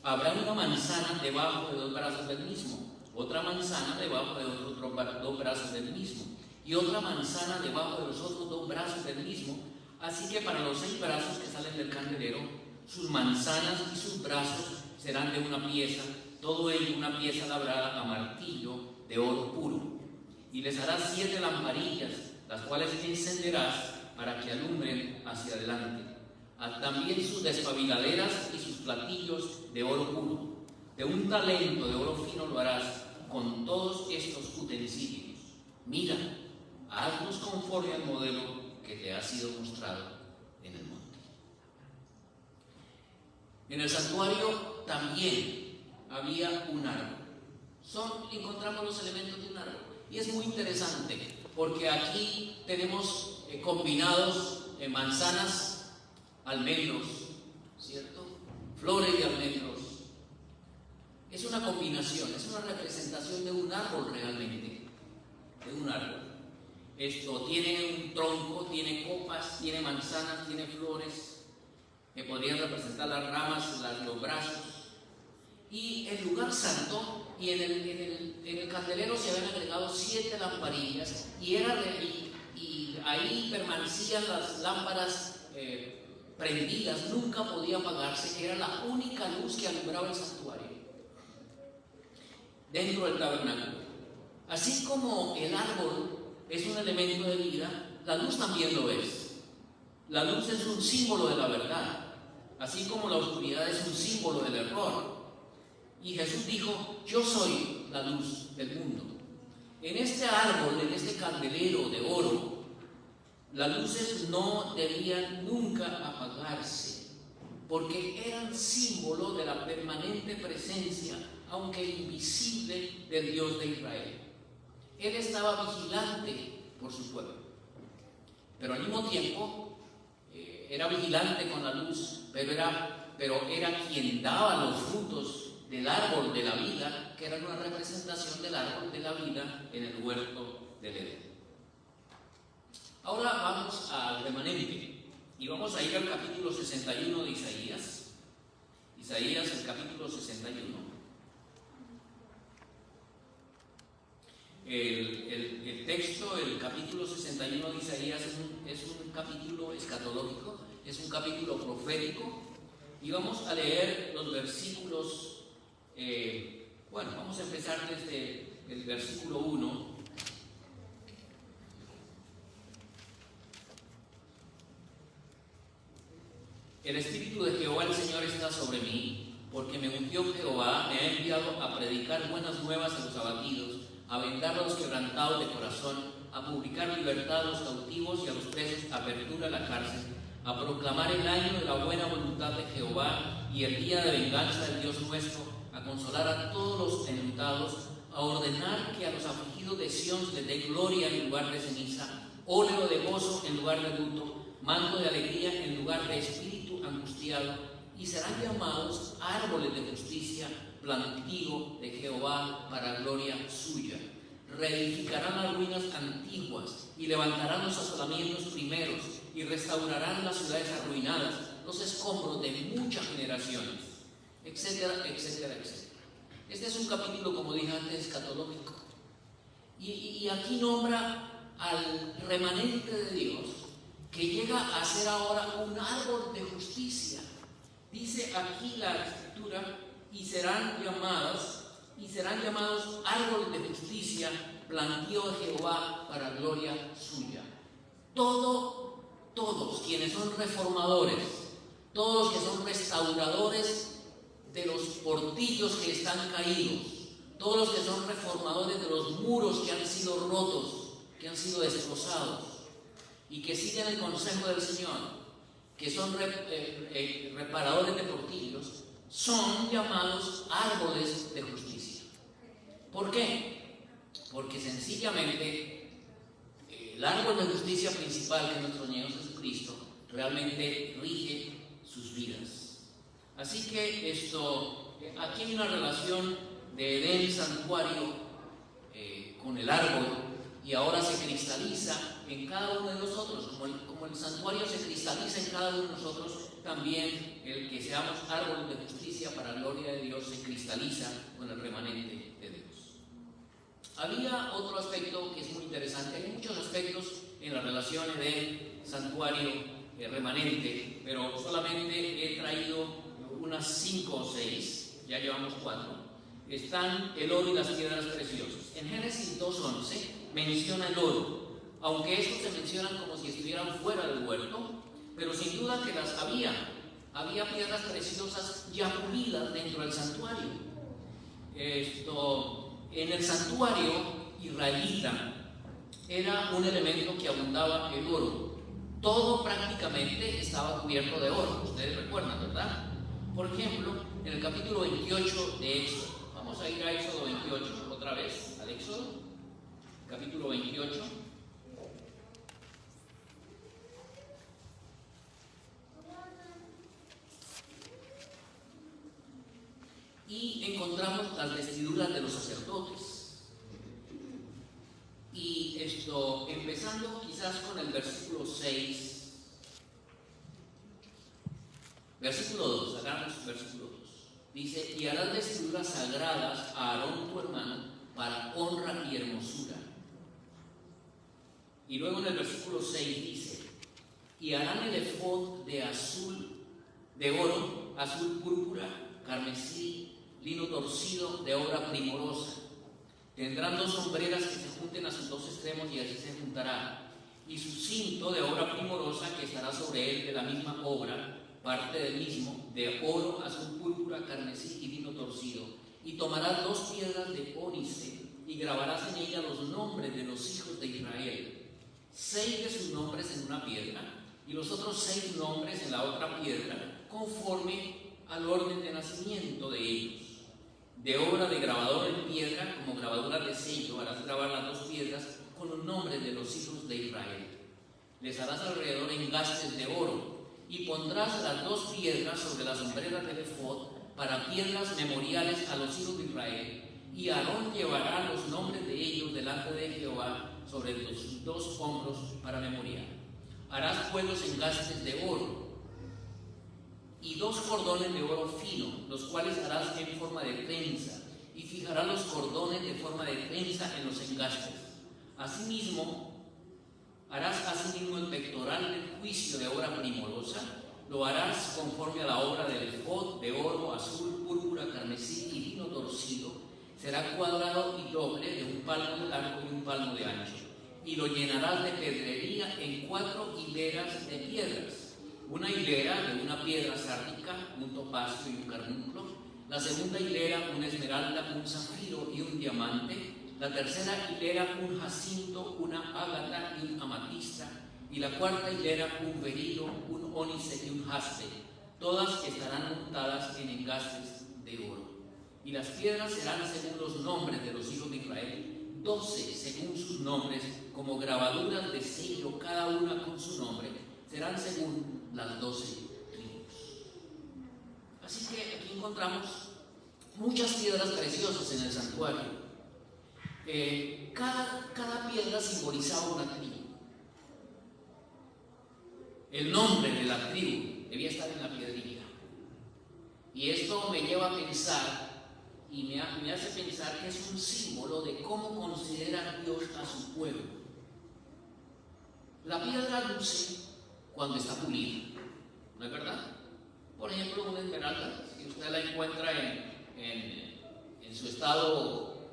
Habrá una manzana debajo de 2 brazos del mismo, otra manzana debajo de otros 2 brazos del mismo, y otra manzana debajo de los otros 2 brazos del mismo. Así que para los 6 brazos que salen del candelero, sus manzanas y sus brazos serán de una pieza, todo ello una pieza labrada a martillo de oro puro. Y les harás 7 lamparillas, las cuales encenderás para que alumbren hacia adelante. También sus despabiladeras y sus platillos de oro puro. De un talento de oro fino lo harás con todos estos utensilios. Mira, hazlos conforme al modelo que te ha sido mostrado en el monte. En el santuario también había un árbol. Encontramos los elementos de un árbol. Y es muy interesante porque aquí tenemos combinados manzanas, almendros, ¿cierto? Flores de almendros. Es una combinación, es una representación de un árbol realmente, de un árbol. Esto tiene un tronco, tiene copas, tiene manzanas, tiene flores, que podrían representar las ramas, los brazos. Y el lugar santo, y en el candelero se habían agregado 7 lamparillas, y ahí permanecían las lámparas prendidas, nunca podía apagarse, era la única luz que alumbraba el santuario dentro del tabernáculo. Así como el árbol es un elemento de vida, la luz también lo es. La luz es un símbolo de la verdad, así como la oscuridad es un símbolo del error. Y Jesús dijo: yo soy la luz del mundo. En este árbol, en este candelero de oro, las luces no debían nunca apagarse, porque eran símbolo de la permanente presencia, aunque invisible, del Dios de Israel. Él estaba vigilante por su pueblo, pero al mismo tiempo era vigilante con la luz, pero era quien daba los frutos del árbol de la vida, que era una representación del árbol de la vida en el huerto del Edén. Ahora vamos al remanente y vamos a ir al capítulo 61 de Isaías. Isaías, el capítulo 61. El texto, el capítulo 61 de Isaías es un capítulo escatológico, es un capítulo profético, y vamos a leer los versículos. Vamos a empezar desde el versículo 1. El Espíritu de Jehová el Señor está sobre mí, porque me ungió Jehová, me ha enviado a predicar buenas nuevas a los abatidos, a vendar a los quebrantados de corazón, a publicar libertad a los cautivos y a los presos, apertura a la cárcel, a proclamar el año de la buena voluntad de Jehová y el día de venganza del Dios nuestro, a consolar a todos los enlutados, a ordenar que a los afligidos de Sión les dé gloria en lugar de ceniza, óleo de gozo en lugar de luto, manto de alegría en lugar de espíritu angustiado, y serán llamados árboles de justicia, plantío de Jehová para gloria suya. Reedificarán las ruinas antiguas y levantarán los asolamientos primeros y restaurarán las ciudades arruinadas, los escombros de muchas generaciones, etcétera, etcétera, etcétera. Este es un capítulo, como dije antes, escatológico. Y aquí nombra al remanente de Dios, que llega a ser ahora un árbol de justicia. Dice aquí la Escritura: y serán llamados árboles de justicia, plantío de Jehová para gloria suya. Todos quienes son reformadores, todos los que son restauradores de los portillos que están caídos, todos los que son reformadores de los muros que han sido rotos, que han sido destrozados, y que siguen el consejo del Señor, que son reparadores de portillos, son llamados árboles de justicia. ¿Por qué? Porque sencillamente el árbol de justicia principal, que es nuestro Señor Jesucristo, realmente rige sus vidas. Así que aquí hay una relación de Edén, santuario, con el árbol, y ahora se cristaliza en cada uno de nosotros, como el santuario se cristaliza en cada uno de nosotros, también el que seamos árboles de justicia para la gloria de Dios se cristaliza con el remanente de Dios. Había otro aspecto que es muy interesante. Hay muchos aspectos en la relación Edén, santuario, remanente, pero solamente he traído unas 5 o 6, ya llevamos 4. Están el oro y las piedras preciosas. En Génesis 2:11 menciona el oro, aunque estos se mencionan como si estuvieran fuera del huerto, pero sin duda que las había piedras preciosas ya pulidas dentro del santuario. En el santuario israelita era un elemento que abundaba el oro. Todo prácticamente estaba cubierto de oro. Ustedes recuerdan, ¿verdad? Por ejemplo, en el capítulo 28 de Éxodo. Vamos a ir a Éxodo 28 otra vez, al Éxodo, capítulo 28. Y encontramos las vestiduras de los sacerdotes. Y esto, empezando quizás con el versículo 6, versículo 2, agarramos versículo 2. Dice: y harás vestiduras sagradas a Aarón tu hermano para honra y hermosura. Y luego en el versículo 6 dice: y harán el efod de azul, de oro, azul púrpura, carmesí, lino torcido, de obra primorosa. Tendrán 2 sombreras que se junten a sus 2 extremos, y así se juntará. Y su cinto de obra primorosa que estará sobre él de la misma obra, parte del mismo, de oro, azul púrpura, carmesí y lino torcido. Y tomarás 2 piedras de ónice y grabarás en ellas los nombres de los hijos de Israel, 6 de sus nombres en una piedra y los otros 6 nombres en la otra piedra, conforme al orden de nacimiento de ellos. De obra de grabador en piedra, como grabadura de sello, harás grabar las 2 piedras con los nombres de los hijos de Israel. Les harás alrededor engastes de oro, y pondrás las 2 piedras sobre las sombreras del efod para piedras memoriales a los hijos de Israel. Y Aarón llevará los nombres de ellos delante de Jehová sobre los 2 hombros para memorial. Harás pues los engastes de oro y 2 cordones de oro fino, los cuales harás en forma de trenza, y fijarás los cordones de forma de trenza en los engastes. Harás asimismo el pectoral del juicio de obra primorosa, lo harás conforme a la obra del efod de oro, azul, púrpura, carmesí y lino torcido. Será cuadrado y doble, de 1 palmo de largo y 1 palmo de ancho, y lo llenarás de pedrería en 4 hileras de piedras. Una hilera de una piedra sárdica, un topacio y un carbunclo. La segunda hilera, una esmeralda, un zafiro y un diamante. La tercera hilera, un jacinto, una ágata y un amatista. Y la cuarta hilera, un berilo, un ónice y un jaspe. Todas estarán montadas en engastes de oro. Y las piedras serán según los nombres de los hijos de Israel, 12 según sus nombres, como grabaduras de sello, cada una con su nombre. Serán según las 12 tribus. Así que aquí encontramos muchas piedras preciosas en el santuario. Cada piedra simbolizaba una tribu. El nombre de la tribu debía estar en la piedrilla. Y esto me lleva a pensar, y me hace pensar que es un símbolo de cómo considera Dios a su pueblo. La piedra luce cuando está pulida, ¿no es verdad? Por ejemplo, una esmeralda, si usted la encuentra en su estado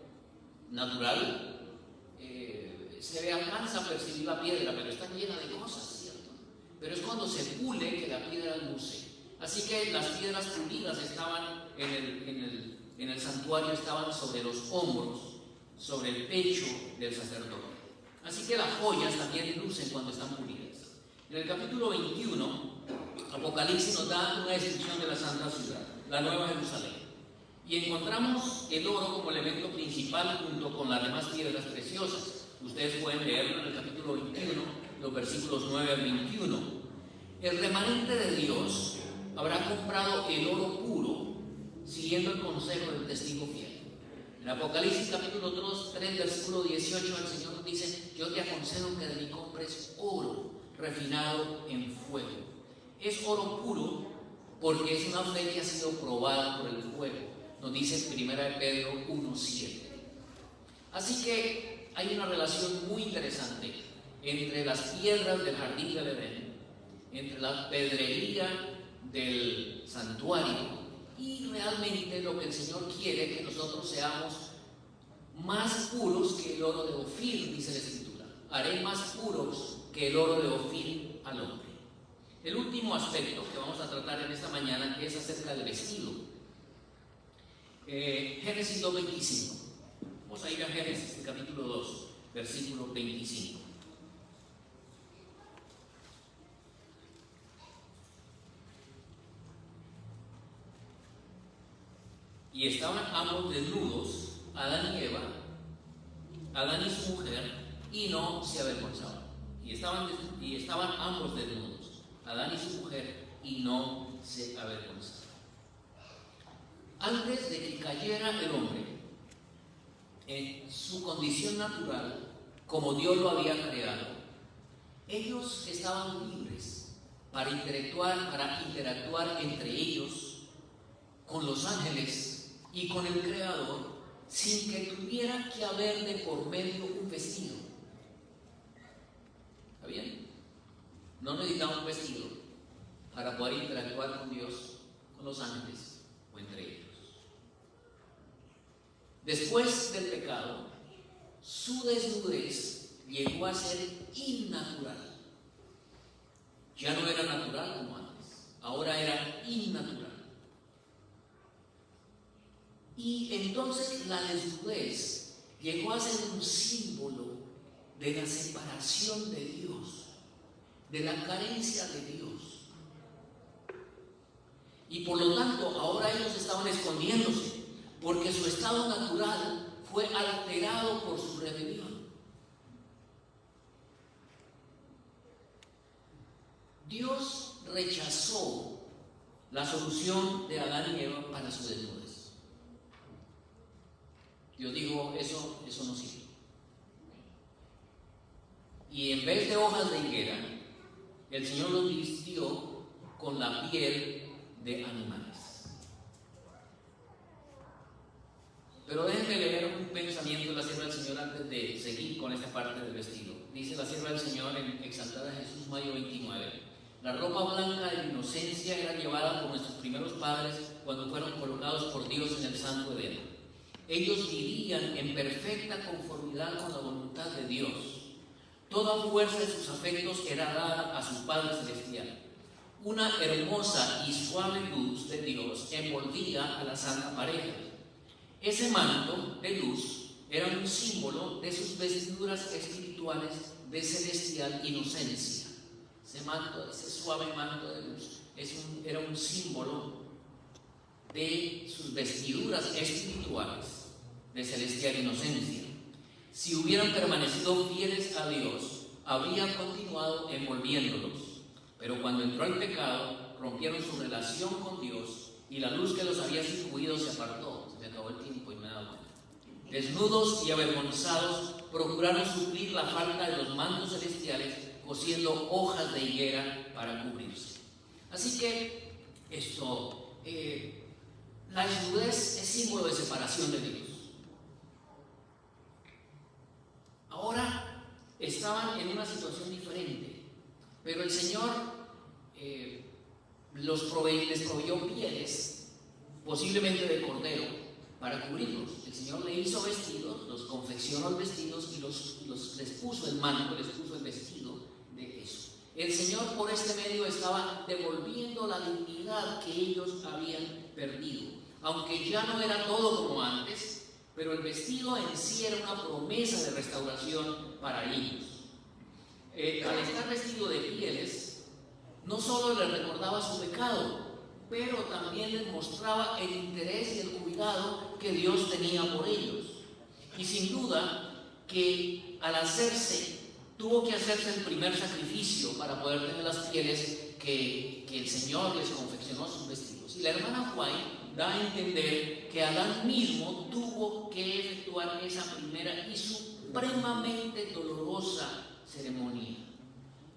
natural, se alcanza a percibir la piedra, pero está llena de cosas, ¿cierto? Pero es cuando se pule que la piedra luce. Así que las piedras pulidas estaban en el santuario, estaban sobre los hombros, sobre el pecho del sacerdote. Así que las joyas también lucen cuando están pulidas. En el capítulo 21, Apocalipsis nos da una descripción de la santa ciudad, la Nueva Jerusalén. Y encontramos el oro como elemento principal junto con las demás piedras preciosas. Ustedes pueden leerlo en el capítulo 21, los versículos 9 al 21. El remanente de Dios habrá comprado el oro puro, siguiendo el consejo del testigo fiel. En Apocalipsis capítulo 3, versículo 18, el Señor nos dice: yo te aconsejo que de mí compres oro refinado en fuego. Es oro puro porque es una fe que ha sido probada por el fuego. Nos dice 1 Pedro 1:7. Así que hay una relación muy interesante entre las piedras del jardín del Edén, entre la pedrería del santuario, y realmente lo que el Señor quiere que nosotros seamos más puros que el oro de Ofir, dice la Escritura. Haré más puros que el oro de Ofir al hombre. El último aspecto que vamos a tratar en esta mañana es acerca del vestido. Génesis 2:25. Vamos a ir a Génesis, el capítulo 2. versículo 25. Y estaban ambos desnudos, Adán y Eva, Adán y su mujer, y no se avergonzaban. Y estaban ambos desnudos, Adán y su mujer, y no se avergonzaban. Antes de que cayera el hombre en su condición natural, como Dios lo había creado, ellos estaban libres para interactuar entre ellos, con los ángeles y con el Creador, sin que tuviera que haber de por medio un vestido. ¿Está bien? No necesitamos un vestido para poder interactuar con Dios, con los ángeles o entre ellos. Después del pecado, su desnudez llegó a ser innatural. Ya no era natural como antes, ahora era innatural. Y entonces la desnudez llegó a ser un símbolo de la separación de Dios, de la carencia de Dios. Y por lo tanto, ahora ellos estaban escondiéndose, porque su estado natural fue alterado por su rebelión. Dios rechazó la solución de Adán y Eva para su desnudez. Dios dijo, eso no sirve. Y en vez de hojas de higuera, el Señor los vistió con la piel de animales. Pero déjenme leer un pensamiento de la sierva del Señor antes de seguir con esta parte del vestido. Dice la sierva del Señor en Exaltada Jesús, mayo 29. La ropa blanca de la inocencia era llevada por nuestros primeros padres cuando fueron colocados por Dios en el santo Edén. Ellos vivían en perfecta conformidad con la voluntad de Dios. Toda fuerza de sus afectos era dada a su Padre Celestial. Una hermosa y suave luz de Dios envolvía a la santa pareja. Ese manto de luz era un símbolo de sus vestiduras espirituales de celestial inocencia. Ese manto, ese suave manto de luz, era un símbolo de sus vestiduras espirituales de celestial inocencia. Si hubieran permanecido fieles a Dios, habrían continuado envolviéndolos. Pero cuando entró el pecado, rompieron su relación con Dios y la luz que los había circuido se apartó. Se me acabó el tiempo y me he dado cuenta. Desnudos y avergonzados, procuraron suplir la falta de los mantos celestiales cosiendo hojas de higuera para cubrirse. Así que la desnudez es símbolo de separación de Dios. Ahora estaban en una situación diferente, pero el Señor les proveyó pieles, posiblemente de cordero, para cubrirlos. El Señor le hizo vestidos, los confeccionó los vestidos y les puso el manto, les puso el vestido de eso. El Señor por este medio estaba devolviendo la dignidad que ellos habían perdido, aunque ya no era todo como antes. Pero el vestido en sí era una promesa de restauración para ellos. Al estar vestido de pieles, no solo les recordaba su pecado, pero también les mostraba el interés y el cuidado que Dios tenía por ellos. Y sin duda que tuvo que hacerse el primer sacrificio para poder tener las pieles que el Señor les confeccionó sus vestidos. Y la hermana White da a entender que Adán mismo tuvo que efectuar esa primera y supremamente dolorosa ceremonia.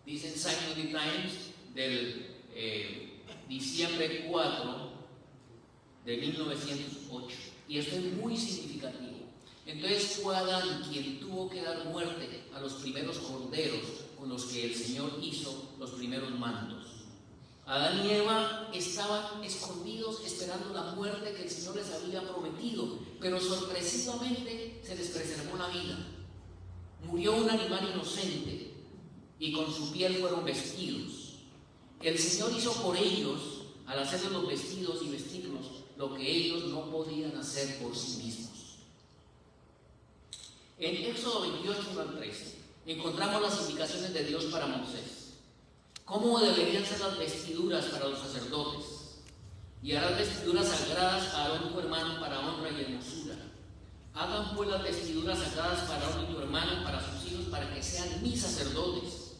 Dice en Sign of the Times del diciembre 4 de 1908, y esto es muy significativo. Entonces fue Adán quien tuvo que dar muerte a los primeros corderos con los que el Señor hizo los primeros mantos. Adán y Eva estaban escondidos esperando la muerte que el Señor les había prometido, pero sorpresivamente se les preservó la vida. Murió un animal inocente y con su piel fueron vestidos. El Señor hizo por ellos, al hacerles los vestidos y vestirlos, lo que ellos no podían hacer por sí mismos. En Éxodo 28, 1 al 13, encontramos las indicaciones de Dios para Moisés. ¿Cómo deberían ser las vestiduras para los sacerdotes? Y harás vestiduras sagradas a Aarón tu hermano para honra y hermosura. Hagan pues las vestiduras sagradas para Aarón y tu hermano, para sus hijos, para que sean mis sacerdotes.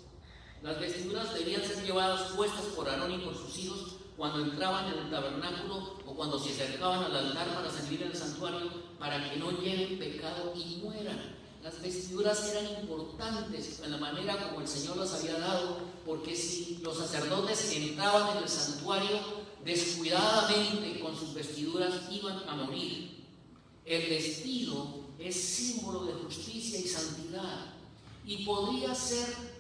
Las vestiduras debían ser llevadas puestas por Aarón y por sus hijos cuando entraban en el tabernáculo o cuando se acercaban al altar para servir en el santuario, para que no lleven pecado y mueran. Las vestiduras eran importantes en la manera como el Señor las había dado, porque si los sacerdotes entraban en el santuario descuidadamente con sus vestiduras, iban a morir. El vestido es símbolo de justicia y santidad, y podría ser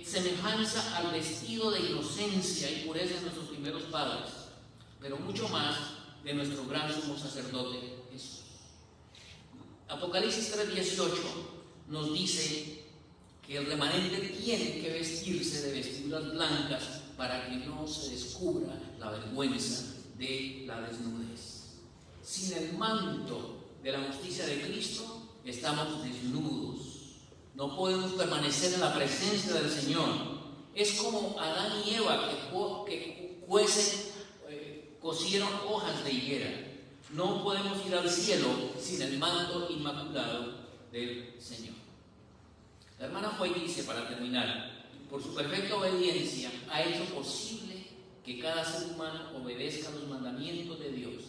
semejanza al vestido de inocencia y pureza de nuestros primeros padres, pero mucho más de nuestro gran sumo sacerdote Jesús. Apocalipsis 3:18 nos dice que el remanente tiene que vestirse de vestiduras blancas para que no se descubra la vergüenza de la desnudez. Sin el manto de la justicia de Cristo estamos desnudos. No podemos permanecer en la presencia del Señor. Es como Adán y Eva que cosieron hojas de higuera. No podemos ir al cielo sin el manto inmaculado del Señor. La hermana Joy dice, para terminar, por su perfecta obediencia ha hecho posible que cada ser humano obedezca los mandamientos de Dios.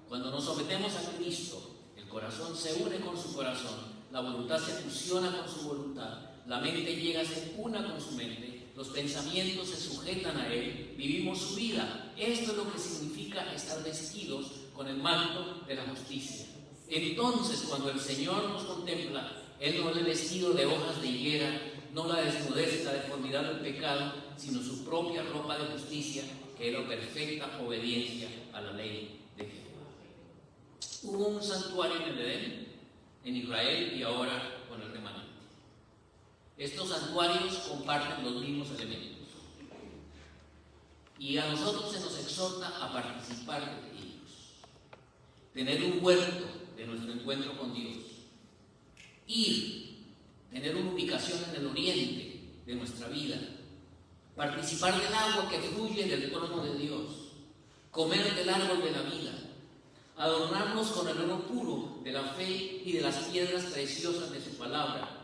Cuando nos sometemos a Cristo, el corazón se une con su corazón, la voluntad se fusiona con su voluntad, la mente llega a ser una con su mente, los pensamientos se sujetan a Él, vivimos su vida. Esto es lo que significa estar vestidos con el manto de la justicia. Entonces, cuando el Señor nos contempla, Él no le vestido de hojas de higuera, no la desnudez y la deformidad del pecado, sino su propia ropa de justicia, que era perfecta obediencia a la ley de Jehová. Hubo un santuario en el Edén, en Israel, y ahora con el remanente. Estos santuarios comparten los mismos elementos, y a nosotros se nos exhorta a participar de ellos. Tener un huerto de nuestro encuentro con Dios, tener una ubicación en el oriente de nuestra vida, participar del agua que fluye del trono de Dios, comer del árbol de la vida, adornarnos con el oro puro de la fe y de las piedras preciosas de su palabra,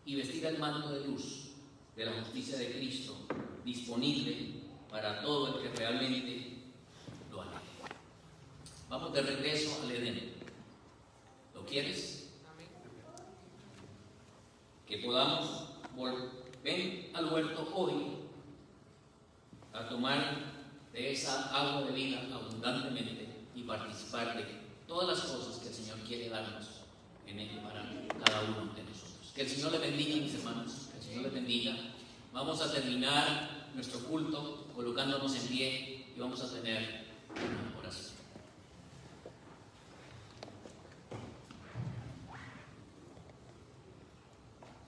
y vestir el manto de luz de la justicia de Cristo, disponible para todo el que realmente lo anhele. Vamos de regreso al Edén. ¿Lo quieres? Que podamos volver al huerto hoy a tomar de esa agua de vida abundantemente y participar de todas las cosas que el Señor quiere darnos en Él para cada uno de nosotros. Que el Señor le bendiga, mis hermanos, que el Señor le bendiga. Vamos a terminar nuestro culto colocándonos en pie y vamos a tener una oración.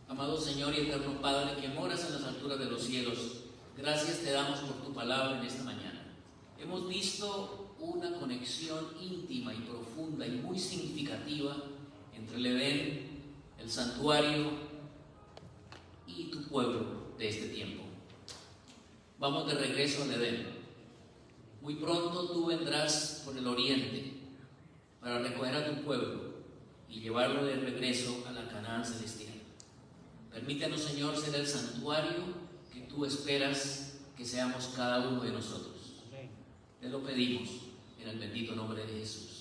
Amado Señor y eterno Padre, que moras en las alturas de los cielos, gracias te damos por tu palabra en esta mañana. Hemos visto una conexión íntima y profunda y muy significativa entre el Edén, el santuario y tu pueblo de este tiempo. Vamos de regreso al Edén. Muy pronto tú vendrás por el oriente para recoger a tu pueblo y llevarlo de regreso a la Canaán celestial. Permítanos, Señor, ser el santuario que tú esperas que seamos cada uno de nosotros. Te lo pedimos en el bendito nombre de Jesús.